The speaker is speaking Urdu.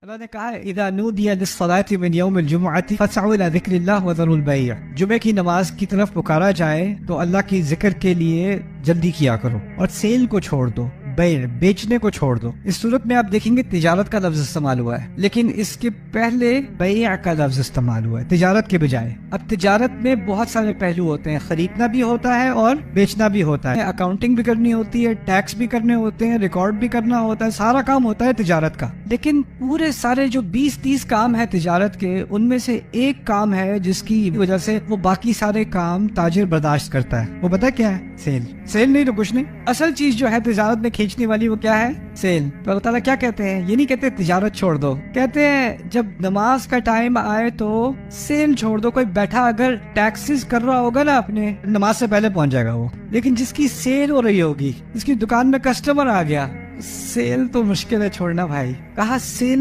اللہ نے کہا ہے اذا نودی للصلاۃ من یوم الجمعۃ فاسعوا الی ذکر اللہ وذروا البیع، جمعے کی نماز کی طرف پکارا جائے تو اللہ کی ذکر کے لیے جلدی کیا کرو اور سیل کو چھوڑ دو، بیچنے کو چھوڑ دو۔ اس صورت میں آپ دیکھیں گے تجارت کا لفظ استعمال ہوا ہے، لیکن اس کے پہلے بیع کا لفظ استعمال ہوا ہے تجارت کے بجائے۔ اب تجارت میں بہت سارے پہلو ہوتے ہیں، خریدنا بھی ہوتا ہے اور بیچنا بھی ہوتا ہے، اکاؤنٹنگ بھی کرنی ہوتی ہے، ٹیکس بھی کرنے ہوتے ہیں، ریکارڈ بھی کرنا ہوتا ہے، سارا کام ہوتا ہے تجارت کا۔ لیکن پورے سارے جو 20-30 کام ہے تجارت کے، ان میں سے ایک کام ہے جس کی وجہ سے وہ باقی سارے کام تاجر برداشت کرتا ہے، وہ پتہ کیا ہے؟ سیل نہیں تو کچھ نہیں۔ اصل چیز جو ہے تجارت میں کھینچنے والی وہ کیا ہے؟ سیل۔ تو اللہ تعالیٰ کیا کہتے ہیں؟ یہ نہیں کہتے تجارت چھوڑ دو، کہتے ہیں جب نماز کا ٹائم آئے تو سیل چھوڑ دو۔ کوئی بیٹھا اگر ٹیکسز کر رہا ہوگا نا اپنے، نماز سے پہلے پہنچ جائے گا وہ، لیکن جس کی سیل ہو رہی ہوگی، جس کی دکان میں کسٹمر آ گیا، سیل تو مشکل ہے چھوڑنا بھائی۔ کہا سیل